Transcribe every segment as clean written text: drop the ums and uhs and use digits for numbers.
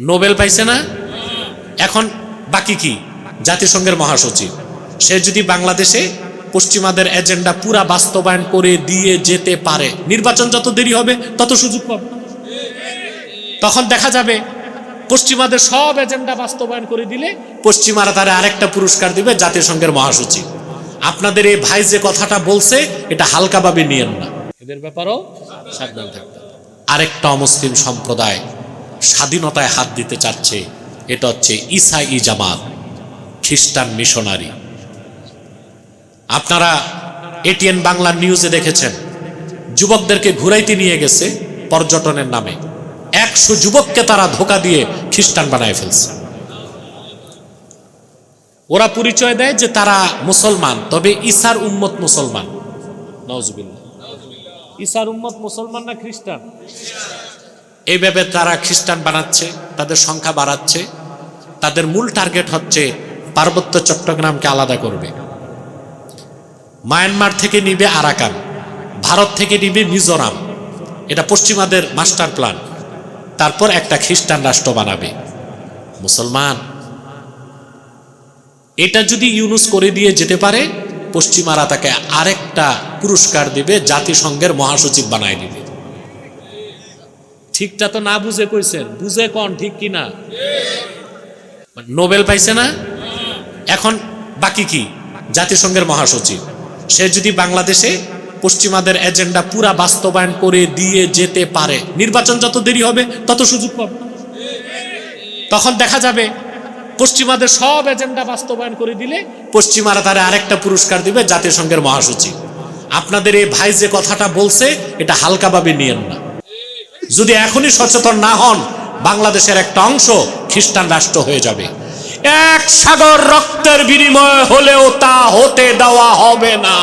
Nobel পাইছে না? এখন বাকি কি? জাতিসংঘের মহাসচিব সে যদি বাংলাদেশে পশ্চিমাদের এজেন্ডা পুরা বাস্তবায়ন করে দিয়ে যেতে পারে, নির্বাচন যত দেরি হবে তত সুযোগ পাবে। তখন দেখা যাবে পশ্চিমাদের সব এজেন্ডা বাস্তবায়ন করে দিলে পশ্চিমারা তারা আরেকটা পুরস্কার দিবে, জাতিসংঘের মহাসচিব। আপনাদের এই ভাই যে কথাটা বলছে এটা হালকাভাবে নিয়েন না, এদের ব্যাপারেও সাবধান থাকতে হবে। আরেকটা অমুসলিম সম্প্রদায় স্বাধীনতায় হাত দিতে চাচ্ছে, এটা হচ্ছে ঈসাই জামাত, খ্রিস্টান মিশনারি। আপনারা এটিএন বাংলা নিউজে দেখেছেন, যুবকদেরকে ঘুরাইতে নিয়ে গেছে পর্যটনের নামে, 100 যুবককে তারা ধোকা দিয়ে খ্রিস্টান বানায় ফেলছে। ওরা পরিচয় দেয় যে তারা মুসলমান, তবে ঈসার উম্মত মুসলমান। নাউজুবিল্লাহ, ঈসার উম্মত মুসলমান না খ্রিস্টান? এইভাবে তারা খ্রিস্টান বানাচ্ছে, তাদের সংখ্যা বাড়াচ্ছে। তাদের মূল টার্গেট হচ্ছে পার্বত্য চট্টগ্রামকে আলাদা করবে। মায়ানমার থেকে নিবে আরাকান, ভারত থেকে নিবে মিজোরাম। এটা পশ্চিমাদের মাস্টার প্ল্যান। তারপর একটা খ্রিস্টান রাষ্ট্র বানাবে। মুসলমান এটা যদি ইউনুস করে দিয়ে যেতে পারে, পশ্চিমারা তাকে আরেকটা পুরস্কার দিবে, জাতিসংঘের মহাসচিব বানায় দিবে। ঠিকটা তো না বুঝে কইছেন, বুঝে কোন ঠিক কিনা? নোবেল পাইছে না? এখন বাকি কি? জাতিসংঘের মহাসচিব সে যদি বাংলাদেশে পশ্চিমাদের এজেন্ডা পুরা বাস্তবায়ন করে দিয়ে যেতে পারে, নির্বাচন যত দেরি হবে তত সুযোগ পাবে। তখন দেখা যাবে পশ্চিমাদের সব এজেন্ডা বাস্তবায়ন করে দিলে পশ্চিমারা তারা আরেকটা পুরস্কার দিবে, জাতিসংঘের মহাসচিব। আপনাদের এই ভাই যে কথাটা বলছে এটা হালকাভাবে নিয়েন না। যদি এখনই সচেতন না হন, বাংলাদেশের একটা অংশ খ্রিস্টান রাষ্ট্র হয়ে যাবে। এক সাগর রক্তের বিনিময় হলেও তা হতে দেওয়া হবে না।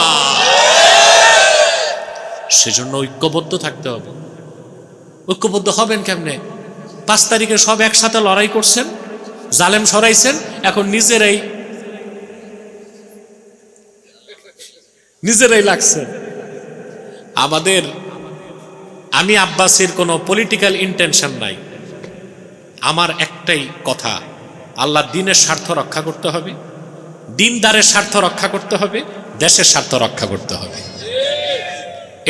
সেজন্য ঐক্যবদ্ধ থাকতে হবে। ঐক্যবদ্ধ হবেন কেমনে? 5 তারিখে সব একসাথে লড়াই করছেন, জালেম সরাইছেন, এখন নিজেরাই লাগছে। আমি আব্বাসের কোনো পলিটিক্যাল ইন্টেনশন নাই। আমার একটাই কথা, আল্লাহ দিনের স্বার্থ রক্ষা করতে হবে, দিনদারের স্বার্থ রক্ষা করতে হবে, দেশের স্বার্থ রক্ষা করতে হবে।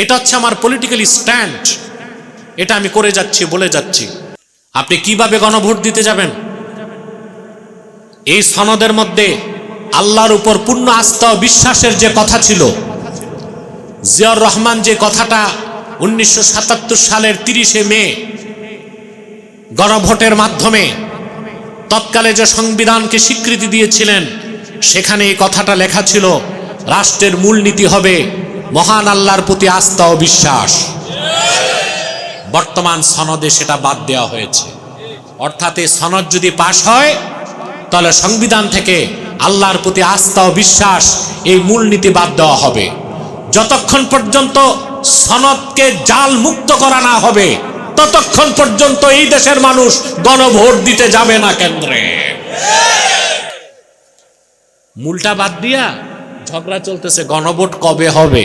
এটা হচ্ছে আমার পলিটিক্যাল স্ট্যান্ড। এটা আমি করে যাচ্ছি, বলে যাচ্ছি। আপনি কিভাবে গণভোট দিতে যাবেন? এই সনদের মধ্যে আল্লাহর উপর পূর্ণ আস্থা ও বিশ্বাসের যে কথা ছিল, জিয়াউর রহমান যে কথাটা 1977 সালের 30শে মে গণভোটের মাধ্যমে তৎকালে যে সংবিধানকে স্বীকৃতি দিয়েছিলেন, সেখানে এই কথাটা লেখা ছিল, রাষ্ট্রের মূলনীতি হবে মহান আল্লাহর প্রতি আস্থা ও বিশ্বাস। বর্তমান সনদে সেটা বাদ দেওয়া হয়েছে। অর্থাৎ এই সনদ যদি পাশ হয়, তাহলে সংবিধান থেকে আল্লাহর প্রতি আস্থা ও বিশ্বাস এই মূলনীতি বাদ দেওয়া হবে। যতক্ষণ পর্যন্ত সনদকে জাল মুক্ত করা না হবে, ততক্ষণ পর্যন্ত এই দেশের মানুষ গণভোট দিতে যাবে না কেন্দ্রে। মূলটা বাদ দিয়া ঝগড়া চলতেছে, গণভোট কবে হবে?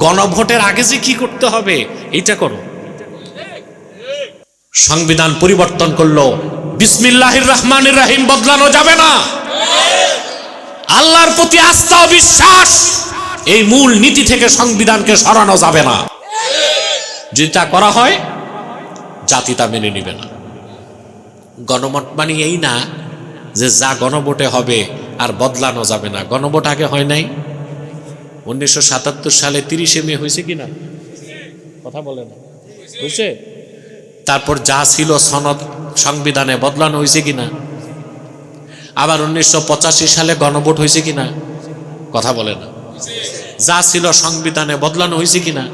গণভোটের আগে যে কি করতে হবে এইটা করো। সংবিধান পরিবর্তন করলো, বিসমিল্লাহির রহমানির রহিম বদলানো যাবে না। আল্লাহর প্রতি আস্থা ও বিশ্বাস এই মূল নীতি থেকে সংবিধানকে সরানো যাবে না। যদি তা করা হয়, জাতি তা মেনে নিবে না। গণভোট মানে এই না যে যা গণভোটে হবে আর বদলানো যাবে না। গণভোট আগে হয় নাই? 1977 সালে 30শে মে হয়েছে কিনা? কথা বলে না, হয়েছে? তারপর যা ছিল সনদ সংবিধানে বদলানো হয়েছে কিনা? আবার 1985 সালে গণভোট হয়েছে কিনা? কথা বলে না। যা ছিল সংবিধানে বদলানো হয়েছে কিনা?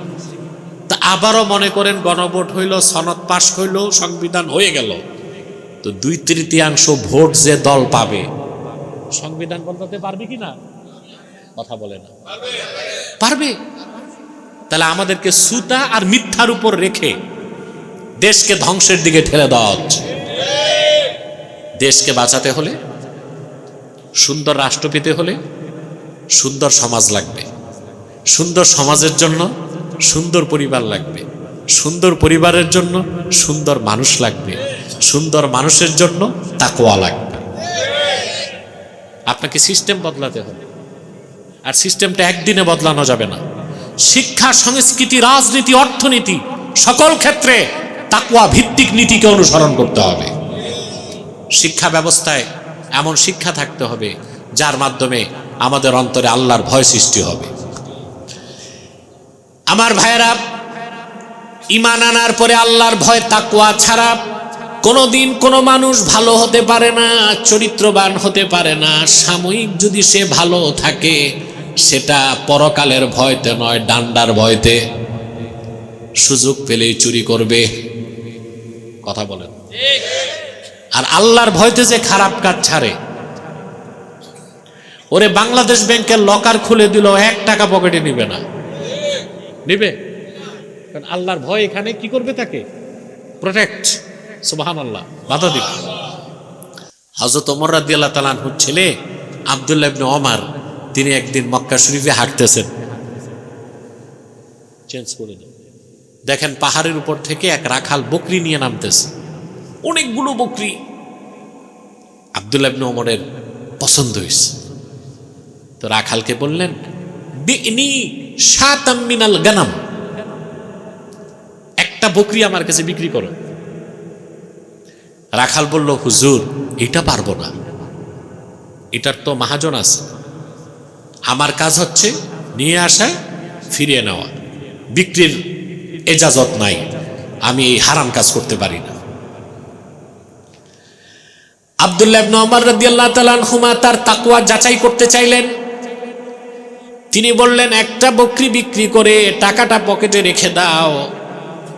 তা আবারও মনে করেন গণভোট হইল, সনদ পাশ হইল, সংবিধান হয়ে গেল, তো 2/3 ভোট যে দল পাবে সংবিধান বদলাতে পারবে কিনা? কথা বলে না। পারবে। তাহলে আমাদেরকে সুতা আর মিথ্যার উপর রেখে দেশকে ধ্বংসের দিকে ঠেলে দেওয়া হচ্ছে। দেশকে বাঁচাতে হলে, সুন্দর রাষ্ট্র পেতে হলে সুন্দর সমাজ লাগবে। সুন্দর সমাজের জন্য সুন্দর পরিবার লাগবে। সুন্দর পরিবারের জন্য সুন্দর মানুষ লাগবে। সুন্দর মানুষের জন্য তাকওয়া লাগবে। আপনাকে সিস্টেম বদলাতে হবে, আর সিস্টেমটা একদিনে বদলানো যাবে না। শিক্ষা, সংস্কৃতি, রাজনীতি, অর্থনীতি সকল ক্ষেত্রে তাকওয়া ভিত্তিক নীতিকে অনুসরণ করতে হবে। শিক্ষা ব্যবস্থায় এমন শিক্ষা থাকতে হবে যার মাধ্যমে আমাদের অন্তরে আল্লাহর ভয় সৃষ্টি হবে। আমার ভাইয়েরা, ঈমান আনার পরে আল্লাহর ভয় তাকওয়া ছাড়া কোনোদিন কোনো মানুষ ভালো হতে পারে না, চরিত্রবান হতে পারে না। সাময়িক যদি সে ভালো থাকে, সেটা পরকালের ভয়তে নয়, ডান্ডার ভয়তে। সুযোগ পেলেই চুরি করবে, কথা বলেন। আর আল্লাহর ভয়তে যে খারাপ কাজ ছাড়ে, ওরে বাংলাদেশ ব্যাংকের লকার খুলে দিল, 1 টাকা পকেটে নিবে না, নিবে? কারণ আল্লাহর ভয় এখানে কি করবে, তাকে প্রোটেক্ট। সুবহানাল্লাহ, বাধা দিবে। হযরত ওমর রাদিয়াল্লাহু তাআলা আনহুর ছেলে আব্দুল্লাহ ইবনে ওমর, তিনি একদিন মক্কা শরীফে হাঁটতেছেন, চেঞ্জ করে দেন, দেখেন পাহাড়ের উপর থেকে এক রাখাল বকরি নিয়ে নামতেছে, অনেকগুলো বকরি। আব্দুল্লাহ ইবনে ওমরের পছন্দ হয়েছে, তো রাখালকে বললেন, বিনি শাতাম মিনাল গানাম, একটা বকরি আমার কাছে বিক্রি করো। রাখাল বলল, হুজুর এটা পারবো না, এটার তো মহাজন আছে, আমার কাজ হচ্ছে নিয়ে আসা, ফিরিয়ে নেওয়া, বিক্রির এজাজত নাই, আমি এই হারাম কাজ করতে পারি না। আব্দুল্লাহ ইবনে ওমর রাদিয়াল্লাহু তাআলা আনহুমা তার তাকওয়া যাচাই করতে চাইলেন। তিনি বললেন, একটা বকরি বিক্রি করে টাকাটা পকেটে রেখে দাও,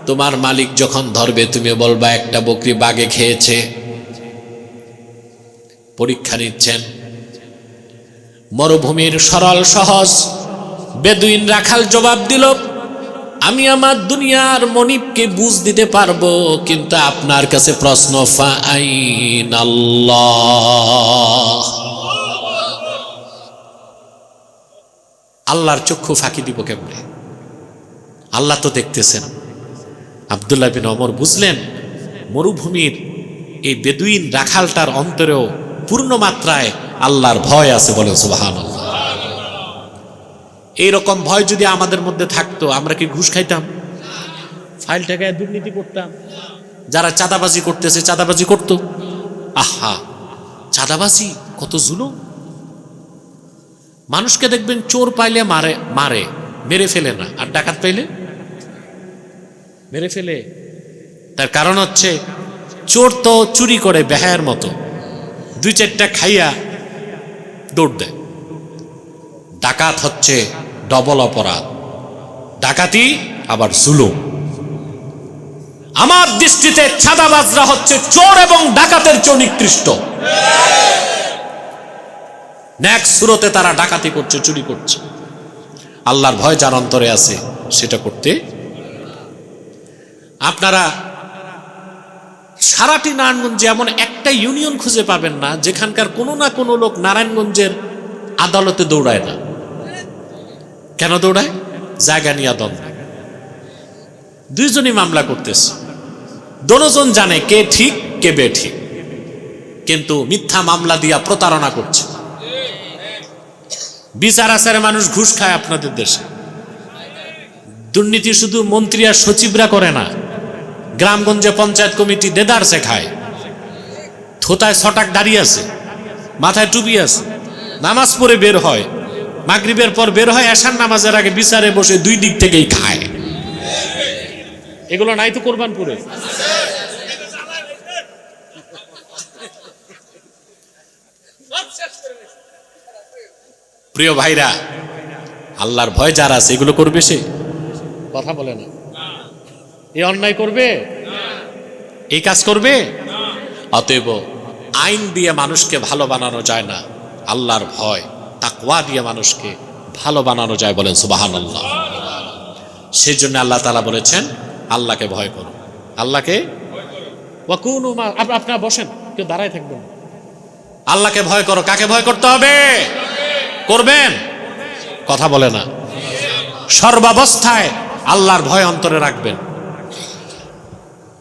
তোমার মালিক যখন ধরবে তুমি বলবা একটা বকরি বাগে খেয়েছে। পরীক্ষা নিচ্ছেন। মরুভূমির সরল সহজ বেদুইন রাখাল জবাব দিল, আমি আমার দুনিয়ার মনিবকে বুঝ দিতে পারবো, কিন্তু আপনার কাছে প্রশ্ন, ফাআইনাল্লাহ, আল্লাহর চক্ষু ফাঁকি দিব কেমনে? আল্লাহ তো দেখতেছেন। আব্দুল্লাহ বিন ওমর বুঝলেন, মরুভূমির এই বেদুইন রাখালটার অন্তরেও পূর্ণ মাত্রায় আল্লাহর ভয় আছে, বলেন সুবহানাল্লাহ। এইরকম ভয় যদি আমাদের মধ্যে থাকতো, আমরা কি ঘুষ খাইতাম? ফাইল টাকায় দুর্নীতি করতাম? যারা চাঁদাবাজি করতেছে চাঁদাবাজি করতো? আহা, চাঁদাবাজি কত জুলুম! মানুষকে দেখবেন চোর পাইলে মারে, মেরে ফেলে না, আর ডাকাত পাইলে মেরে ফেলে। তার কারণ হচ্ছে, চোর তো চুরি করে বেহায়ার মতো, 2-4টা খাইয়া দৌড় দেয়। ডাকাত হচ্ছে ডবল অপরাধ, ডাকাতি আবার জুলুম। আমার দৃষ্টিতে চাঁদাবাজরা হচ্ছে চোর এবং ডাকাতের চেয়ে নিকৃষ্ট। নেক্সট সুরতে তারা ডাকাতি করছে, চুরি করছে। আল্লাহর ভয় যার অন্তরে আছে সেটা করতে। আপনারা সারাটি নারায়ণগঞ্জে এমন একটা ইউনিয়ন খুঁজে পাবেন না যেখানকার কোনো না কোনো লোক নারায়ণগঞ্জের আদালতে দৌড়ায় না। কেন দৌড়ায়? জায়গা নিয়ে দ্বন্দ্ব। দুইজনই মামলা করতেছে, দোনোজন জানে কে ঠিক কে বেঠিক, কিন্তু মিথ্যা মামলা দিয়া প্রতারণা করছে। বিচার আচারে মানুষ ঘুষ খায় আপনাদের দেশে। দুর্নীতি শুধু মন্ত্রী আর সচিবরা করে না, গ্রামগঞ্জে পঞ্চায়েত কমিটি দেদারসে খায়। থোতায় ছটাক দাঁড়িয়ে আছে, মাথায় টুপি আছে, নামাজ পড়ে বের হয়, মাগরিবের পর বের হয়, এশার নামাজের আগে বিচারে বসে 2 দিক থেকেই খায়। এগুলো নাই তো কোরবানপুরে? প্রিয় ভাইরা, আল্লাহর ভয় যার আছে এগুলো করবে সে? কথা বলে না। এই অন্যায় করবে, এই কাজ করবে? অতএব আইন দিয়ে মানুষকে ভালো বানানো যায় না, আল্লাহর ভয় তাকওয়া দিয়ে মানুষকে ভালো বানানো যায়, বলেন সুবহানাল্লাহ। সেই জন্য আল্লাহ তাআলা বলেছেন, আল্লাহকে ভয় করো। আল্লাহকে ওয়াকুনু মা, আপনারা বসেন, কেউ দাঁড়ায় থাকবেন। আল্লাহকে ভয় করো। কাকে ভয় করতে হবে? করবেন? কথা বলে না। সর্বাবস্থায় আল্লাহর ভয় অন্তরে রাখবেন।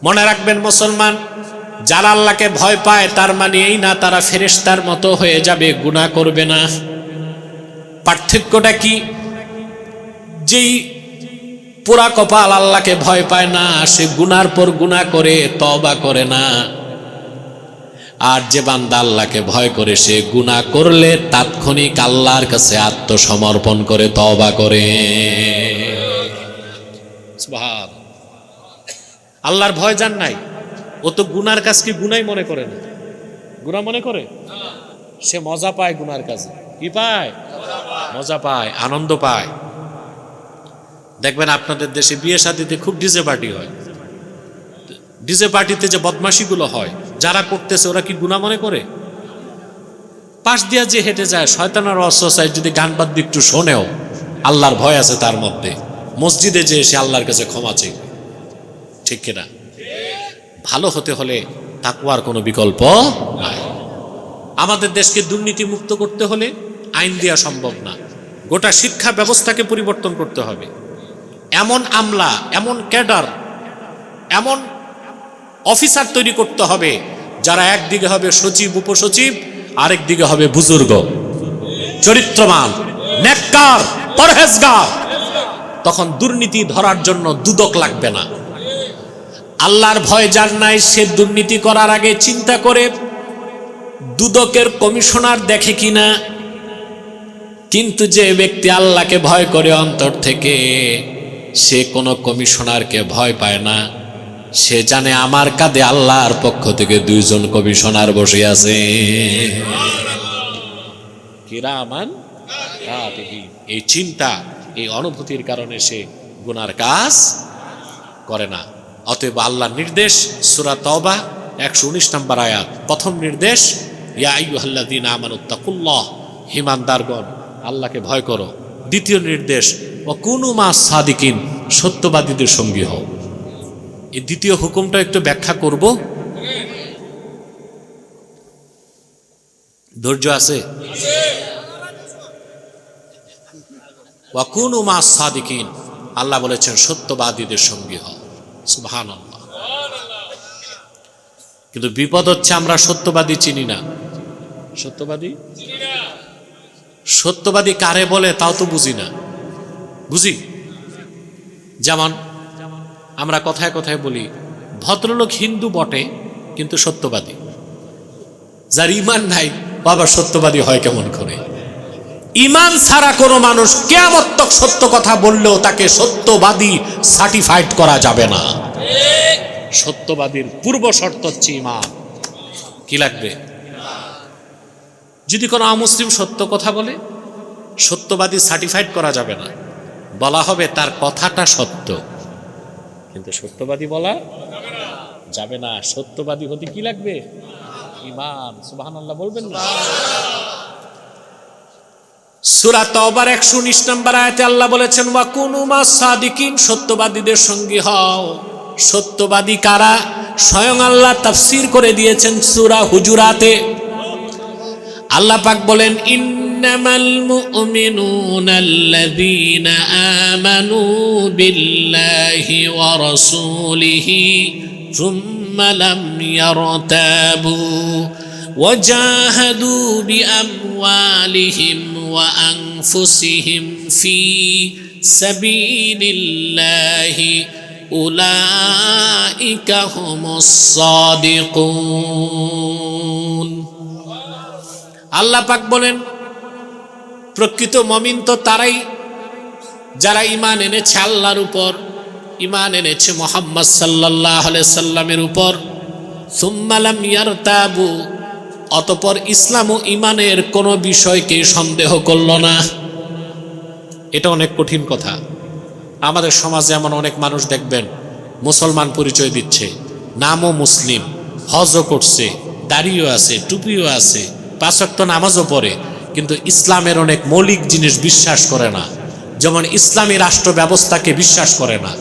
মনে রাখবেন মুসলমান, যারা আল্লাহকে ভয় পায় তার মানে এই না তারা ফেরেশতার মতো হয়ে যাবে, গুনাহ করবে না। পার্থক্যটা কি? যেই পুরা কপাল আল্লাহকে ভয় পায় না, সে গুনার পর গুনাহ করে তওবা করে না। আর যে বান্দা আল্লাহকে ভয় করে সে গুনাহ করলে তাৎক্ষণিক আল্লাহর কাছে আত্মসমর্পণ করে তওবা করে। সুবহান। আল্লাহর ভয় জান নাই, ও তো গুনার কাজকে গুনাই মনে করে না। গুনাহ মনে করে সে মজা পায় গুনার কাজে। কি পায়? মজা পায়, আনন্দ পায়। দেখবেন আপনাদের দেশে বিয়ে শাদীতে খুব ডিজে পার্টি হয়। ডিজে পার্টিতে যে বদমাশিগুলো হয়, যারা করতেছে ওরা কি গুনাহ মনে করে? পাশ দিয়া যে হেঁটে যায় শয়তানের ওয়াসওয়াসায় যদি গান বাদ্য একটু শোনেও আল্লাহর ভয় আছে তার মধ্যে, মসজিদে যে এসে আল্লাহর কাছে ক্ষমা চাই। ঠিক কিনা? ভালো হতে হলে তাকওয়ার কোনো বিকল্প নাই। আমাদের দেশকে দুর্নীতি মুক্ত করতে হলে আইন দেওয়া সম্ভব না, গোটা শিক্ষা ব্যবস্থাকে পরিবর্তন করতে হবে। এমন আমলা, এমন ক্যাডার, এমন অফিসার তৈরি করতে হবে যারা একদিকে হবে সচিব, উপসচিব, আরেক দিকে হবে বুজুর্গ, চরিত্রবান, নেককার, পরহেজগার। তখন দুর্নীতি ধরার জন্য দুদক লাগবে না। আল্লাহর ভয় যার নাই সে দুর্নীতি করার আগে চিন্তা করে দুদকের কমিশনার দেখে কিনা। কিন্তু যে ব্যক্তি আল্লাহকে ভয় করে অন্তর থেকে, সে কোনো কমিশনারকে ভয় পায় না। সে জানে আমার কাঁধে আল্লাহর পক্ষ থেকে 2 জন কমিশনার বসে আছে। কিরামান কাতিবিন। এই চিন্তা, এই অনুভূতির কারণে সে গুনার কাজ করে না। অতএব আল্লাহর নির্দেশ সূরা তাওবা 119 নম্বর আয়াত, প্রথম নির্দেশ ইয়া আইয়ুহাল্লাযীনা আমানুত্তাকুল্লাহ, ঈমানদারগণ আল্লাহকে ভয় করো। দ্বিতীয় নির্দেশ ওয়া কুনু মাস সাদিকিন, সত্যবাদীদের সঙ্গী হও। এই দ্বিতীয় হুকুমটা একটু ব্যাখ্যা করব। ধৈর্য আছে? ওয়া কুনু মাস সাদিকিন, আল্লাহ বলেছেন সত্যবাদীদের সঙ্গী হও। সুবহানাল্লাহ। কিন্তু বিপদ হচ্ছে আমরা সত্যবাদী চিনি না। সত্যবাদী কারে বলে তাও তো বুঝি না। বুঝি যেমন আমরা কথায় কথায় বলি ভদ্রলোক হিন্দু বটে কিন্তু সত্যবাদী। যার ঈমান নাই বাবা সত্যবাদী হয় কেমন করে? ঈমান ছাড়া কোনো মানুষ কিয়ামত তক সত্য কথা বললেও তাকে সত্যবাদী সার্টিফাইড করা যাবে না। সত্যবাদীর পূর্ব শর্ত হচ্ছে ঈমান। কি লাগবে? যদি কোনো অমুসলিম সত্য কথা বলে সত্যবাদী সার্টিফাইড করা যাবে না, বলা হবে তার কথাটা সত্য, কিন্তু সত্যবাদী বলা যাবে না। সত্যবাদী হতে কি লাগবে? ঈমান। সুবহানাল্লাহ বলবেন না? সূরা তাওবার 119 নম্বর আয়াতে আল্লাহ বলেছেন ওয়া কুনু মাস সাদিকিন, সত্যবাদীদের সঙ্গী হও। সত্যবাদী কারা? স্বয়ং আল্লাহ তাফসীর করে দিয়েছেন সূরা হুজুরাতে। আল্লাহ পাক বলেন ইন্নামাল মুমিনুনা আল্লাযীনা আমানু বিল্লাহি ওয়া রাসূলিহি সুম্মা লাম ইয়ারতাবু ওয়া জাহাদু বিআমওয়ালিহিম ওয়া আনফুসিহিম ফি সাবিলিল্লাহি উলাইকা হুমুস সাদিকুন। আল্লাহ পাক বলেন প্রকৃত মুমিন তো তারাই যারা ঈমান এনেছে আল্লাহর উপর, ঈমান এনেছে মুহাম্মদ সাল্লাল্লাহু আলাইহি সাল্লামের উপর। সুম্মা লাম ইয়ারতাবু, অতঃপর ইসলাম ও ঈমানের কোনো বিষয়কে সন্দেহ করল না। এটা অনেক কঠিন কথা। আমাদের সমাজে এমন অনেক মানুষ দেখবেন মুসলমান পরিচয় দিচ্ছে, নামও মুসলিম, হজও করছে, দাড়িও আছে, টুপিও আছে, 5 ওয়াক্ত নামাজও পড়ে, কিন্তু ইসলামের অনেক মৌলিক জিনিস বিশ্বাস করে না। যেমন ইসলামী রাষ্ট্র ব্যবস্থাকে বিশ্বাস করে না।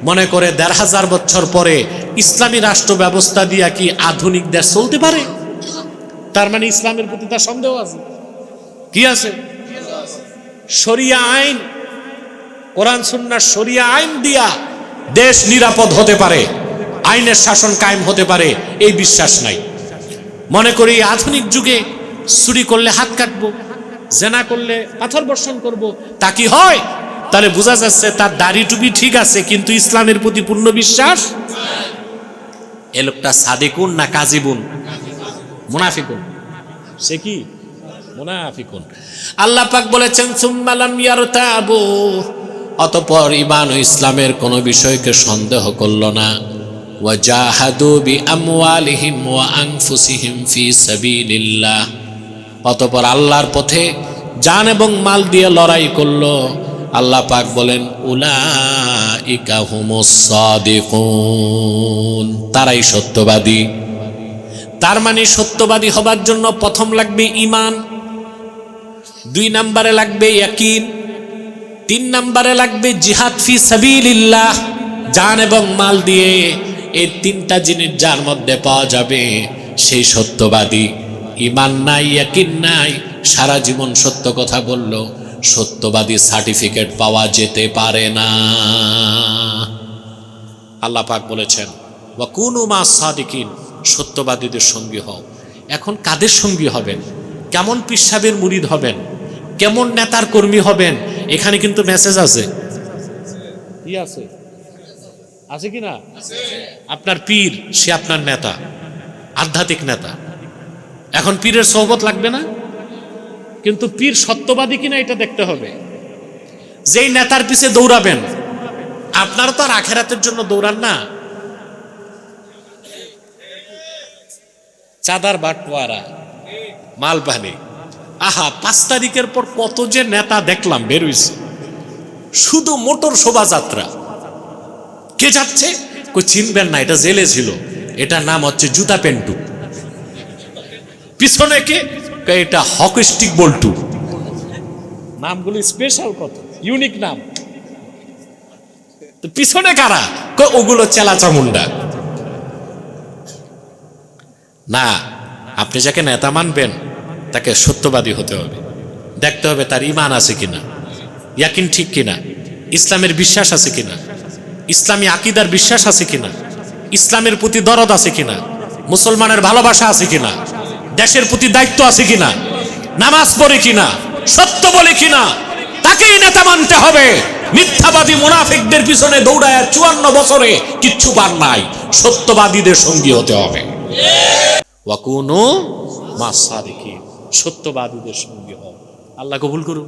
মনে করে 1500 বছর পরে ইসলামী রাষ্ট্র ব্যবস্থা দিয়া কি আধুনিক দেশ চলতে পারে? তার মানে ইসলামের প্রতি তার সন্দেহ আছে। কি আছে? শরিয়া আইন, কোরআন সুন্নাহ শরিয়া আইন দিয়া দেশ নিরাপদ হতে পারে। আইনের শাসন কায়েম হতে পারে এই বিশ্বাস নাই। মনে করি আধুনিক যুগে চুরি করলে হাত কাটবো, জেনা করলে পাথর বর্ষণ করব, তা কি হয়? তাহলে বোঝা যাচ্ছে তার দাড়ি টুপি ঠিক আছে, কিন্তু ইসলামের প্রতি পূর্ণ বিশ্বাস। এ লোকটা সাদিকুন না কাজিবুন? মুনাফিকুন। সে কি? মুনাফিকুন। আল্লাহ পাক বলেছেন সুম্মা লাম ইয়ারতাবু, অতঃপর ঈমান ও ইসলামের কোন বিষয়কে সন্দেহ করল না। ওয়া জাহাদু বিআমওয়ালিহিম ওয়া আনফুসিহিম ফি সাবিলিল্লাহ, অতঃপর আল্লাহর পথে জান এবং মাল দিয়ে লড়াই করলো। আল্লাহ পাক বলেন উলাইকা হুমুস সাদিকুন, তারাই সত্যবাদী। তার মানে সত্যবাদী হবার জন্য প্রথম লাগবে ঈমান, 2 নম্বরে লাগবে ইয়াকিন, 3 নম্বরে লাগবে জিহাদ ফি সাবিলিল্লাহ, জান এবং মাল দিয়ে। এই 3টা জিনিস যার মধ্যে পাওয়া যাবে সেই সত্যবাদী। ঈমান নাই, ইয়াকিন নাই, সারা জীবন সত্য কথা বলল, সত্যবাদী সার্টিফিকেট পাওয়া যেতে পারে না। আল্লাহ পাক বলেছেন ওয়া কুনু মাস সাদিকিন, সত্যবাদীদের সঙ্গী হও। এখন কাদের সঙ্গী হবেন? কেমন পীর সাহেবের মুরিদ হবেন? কেমন নেতার কর্মী হবেন? এখানে কিন্তু মেসেজ আছে। কি আছে? আছে কি না? আপনার পীর সে আপনার নেতা, আধ্যাত্মিক নেতা। এখন পীরের সোহবত লাগবে না, কিন্তু পীর সত্যবাদী কিনা এটা দেখতে হবে। যেই নেতার পিছে দৌড়াবেন, আপনারা তো আর আখেরাতের জন্য দৌড়ান না। চাঁদার বাটওয়ারা, মালপানি, আহা 5 তারিখের পর কত যে নেতা দেখলাম বের হইছে, শুধু মোটর শোভাযাত্রা। কে যাচ্ছে? কই চিনবেন না, এটা জেলে ছিল, এটার নাম হচ্ছে জুতা পেন্টু। পিছনে কে? এটা হকি স্টিক বল্টু। নামগুলো স্পেশাল, কত ইউনিক নাম। তো পিছনে কারা? ওগুলো চেলা চামুন্ডা। না, আপনি যাকে নেতা মানবেন তাকে সত্যবাদী হতে হবে। দেখতে হবে তার ঈমান আছে কিনা, ইয়াকিন ঠিক কিনা, ইসলামের বিশ্বাস আছে কিনা, ইসলামী আকীদার বিশ্বাস আছে কিনা, ইসলামের প্রতি দরদ আছে কিনা, মুসলমানের ভালোবাসা আছে কিনা, দেশের প্রতি দায়িত্ব আছে কিনা, নামাজ পড়ে কিনা, সত্য বলে কিনা, তাকেই নেতা মানতে হবে। মিথ্যাবাদী মুনাফিকদের পিছনে দৌড়ায় 54 বছরে কিচ্ছু পার নাই। সত্যবাদীদের সঙ্গী হতে হবে। ওয়া কুনু মাস সাদিকিন, সত্যবাদীদের সঙ্গী হও। আল্লাহ কবুল করুন।